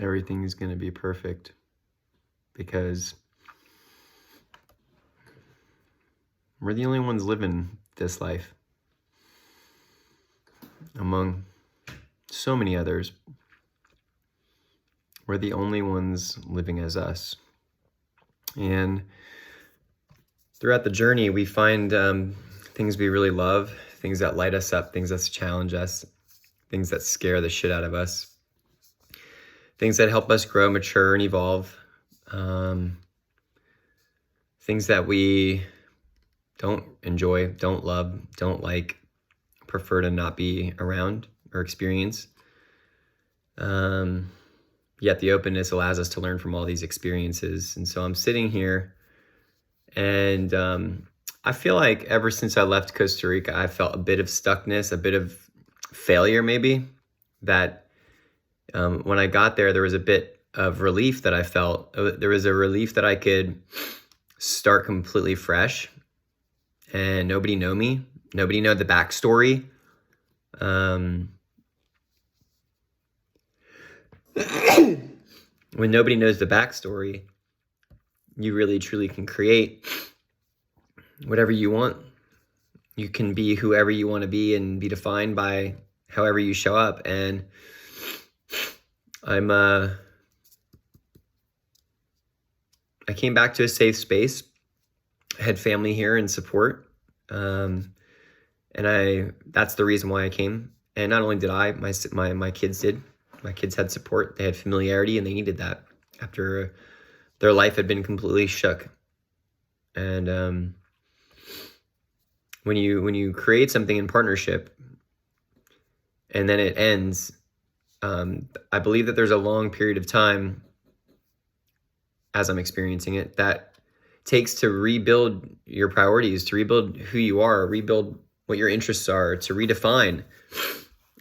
everything is going to be perfect, because we're the only ones living this life among so many others. We're the only ones living as us. And throughout the journey, we find things we really love, things that light us up, things that challenge us, things that scare the shit out of us, things that help us grow, mature, and evolve, things that we don't enjoy, don't love, don't like, prefer to not be around or experience. Yet the openness allows us to learn from all these experiences. And so I'm sitting here, and I feel like ever since I left Costa Rica, I felt a bit of stuckness, a bit of failure maybe, that when I got there, there was a bit of relief that I felt. There was a relief that I could start completely fresh and nobody know me. Nobody know the backstory. When nobody knows the backstory, you really truly can create whatever you want. You can be whoever you want to be and be defined by however you show up. And I came back to a safe space. I had family here and support. And that's the reason why I came. And not only did I, my kids did. My kids had support. They had familiarity, and they needed that after their life had been completely shook. And when you create something in partnership and then it ends, I believe that there's a long period of time, as I'm experiencing it, that takes to rebuild your priorities, to rebuild who you are, rebuild what your interests are, to redefine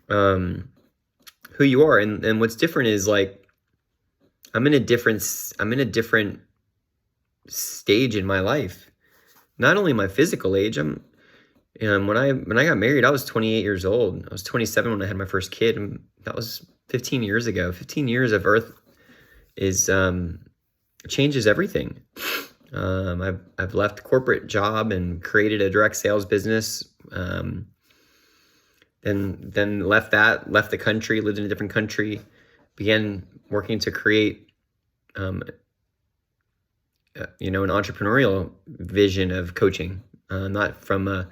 who you are. And what's different is, like, I'm in a different stage in my life. Not only my physical age, when I got married, I was 28 years old. I was 27 when I had my first kid, and that was 15 years ago. 15 years of Earth is changes everything. I've left corporate job and created a direct sales business. Then left the country, lived in a different country, began working to create, an entrepreneurial vision of coaching, not from a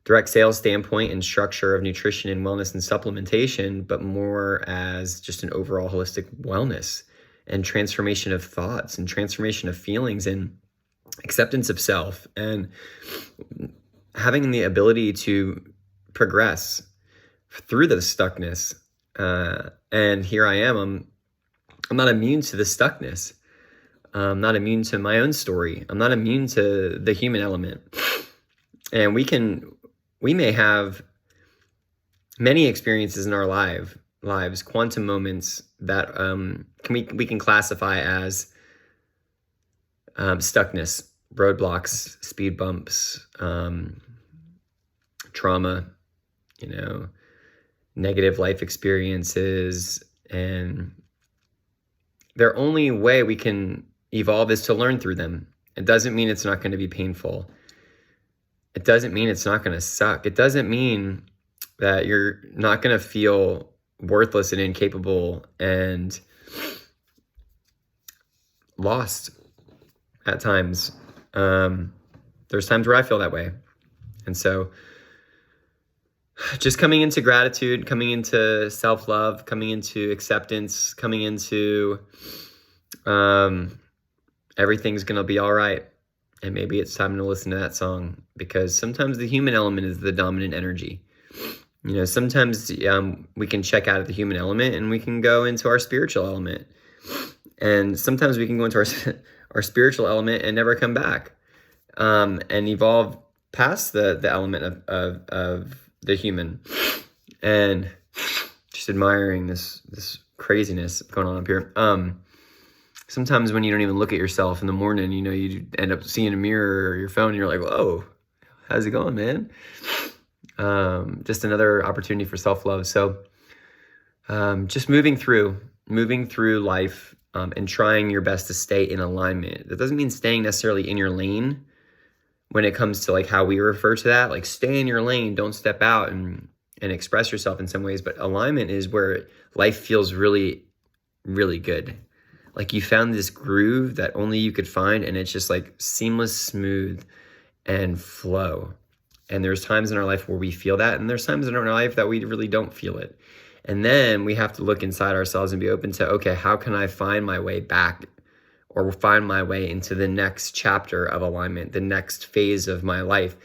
direct sales standpoint and structure of nutrition and wellness and supplementation, but more as just an overall holistic wellness and transformation of thoughts and transformation of feelings and acceptance of self, and having the ability to progress through the stuckness. And here I am. I'm not immune to the stuckness. I'm not immune to my own story. I'm not immune to the human element. And we may have many experiences in our lives, quantum moments that we can classify as stuckness, roadblocks, speed bumps, trauma, negative life experiences. And their only way we can evolve is to learn through them. It doesn't mean it's not going to be painful. It doesn't mean it's not going to suck. It doesn't mean that you're not going to feel worthless and incapable and lost at times. There's times where I feel that way. And so just coming into gratitude, coming into self-love, coming into acceptance, coming into everything's going to be all right. And maybe it's time to listen to that song, because sometimes the human element is the dominant energy. Sometimes we can check out of the human element and we can go into our spiritual element. And sometimes we can go into our spiritual element and never come back, and evolve past the element of the human. And just admiring this craziness going on up here. Sometimes when you don't even look at yourself in the morning, you end up seeing a mirror or your phone and you're like, whoa, how's it going, man? Just another opportunity for self-love. So just moving through moving through life and trying your best to stay in alignment. That doesn't mean staying necessarily in your lane when it comes to like how we refer to that, like stay in your lane, don't step out and express yourself in some ways. But alignment is where life feels really, really good. Like you found this groove that only you could find, and it's just like seamless, smooth, and flow. And there's times in our life where we feel that, and there's times in our life that we really don't feel it. And then we have to look inside ourselves and be open to, okay, how can I find my way back or find my way into the next chapter of alignment, the next phase of my life?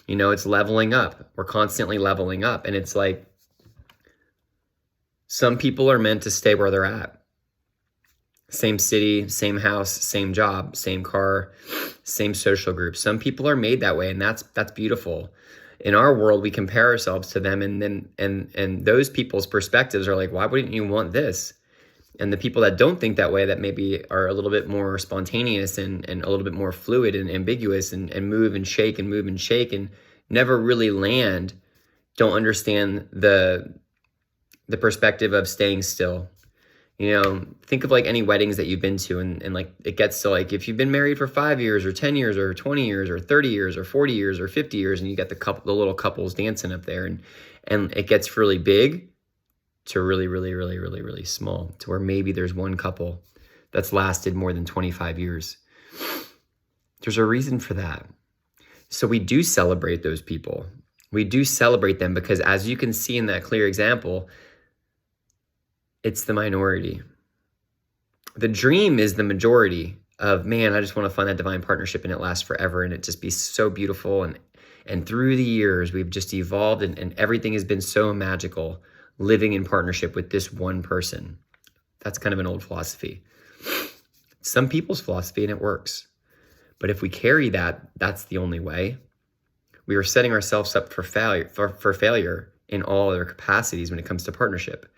You know, it's leveling up. We're constantly leveling up. And it's like, some people are meant to stay where they're at. Same city, same house, same job, same car, same social group. Some people are made that way, and that's beautiful. In our world, we compare ourselves to them, and those people's perspectives are like, why wouldn't you want this? And the people that don't think that way, that maybe are a little bit more spontaneous and a little bit more fluid and ambiguous and move and shake and never really land, don't understand the perspective of staying still. You know, think of like any weddings that you've been to, and like it gets to like, if you've been married for 5 years or 10 years or 20 years or 30 years or 40 years or 50 years, and you got the little couples dancing up there, and it gets really big to really, really, really, really, really small, to where maybe there's one couple that's lasted more than 25 years. There's a reason for that. So we do celebrate those people. We do celebrate them because, as you can see in that clear example, it's the minority. The dream is the majority of, man, I just want to find that divine partnership and it lasts forever and it just be so beautiful. And through the years, we've just evolved and everything has been so magical, living in partnership with this one person. That's kind of an old philosophy. Some people's philosophy, and it works. But if we carry that, that's the only way. We are setting ourselves up for failure in all other capacities when it comes to partnership.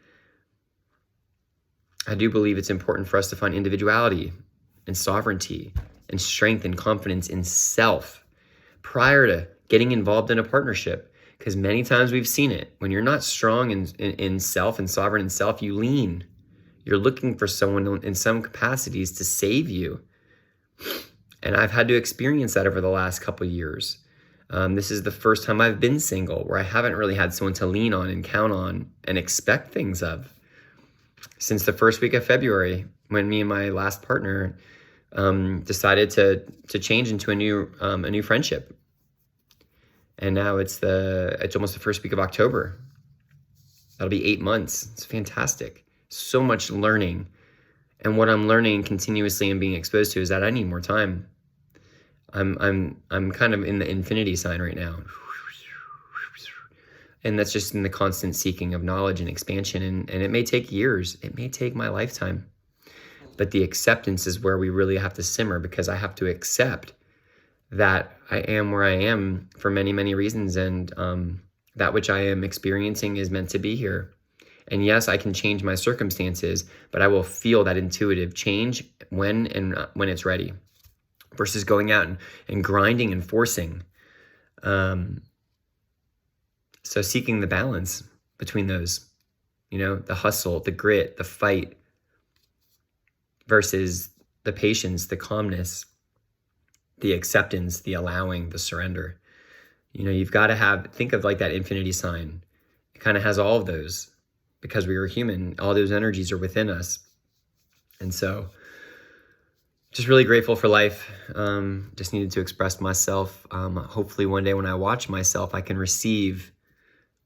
I do believe it's important for us to find individuality and sovereignty and strength and confidence in self prior to getting involved in a partnership. Because many times we've seen it. When you're not strong in self and sovereign in self, you lean. You're looking for someone in some capacities to save you. And I've had to experience that over the last couple of years. This is the first time I've been single where I haven't really had someone to lean on and count on and expect things of. Since the first week of February, when me and my last partner decided to change into a new friendship, and now it's almost the first week of October. That'll be 8 months. It's fantastic. So much learning, and what I'm learning continuously and being exposed to is that I need more time. I'm kind of in the infinity sign right now. And that's just in the constant seeking of knowledge and expansion. And it may take years. It may take my lifetime. But the acceptance is where we really have to simmer, because I have to accept that I am where I am for many, many reasons. And that which I am experiencing is meant to be here. And yes, I can change my circumstances, but I will feel that intuitive change when it's ready, versus going out and grinding and forcing. So seeking the balance between those, the hustle, the grit, the fight, versus the patience, the calmness, the acceptance, the allowing, the surrender. You've got to think of like that infinity sign. It kind of has all of those, because we are human. All those energies are within us. And so just really grateful for life. Just needed to express myself. Hopefully one day when I watch myself, I can receive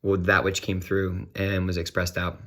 that which came through and was expressed out.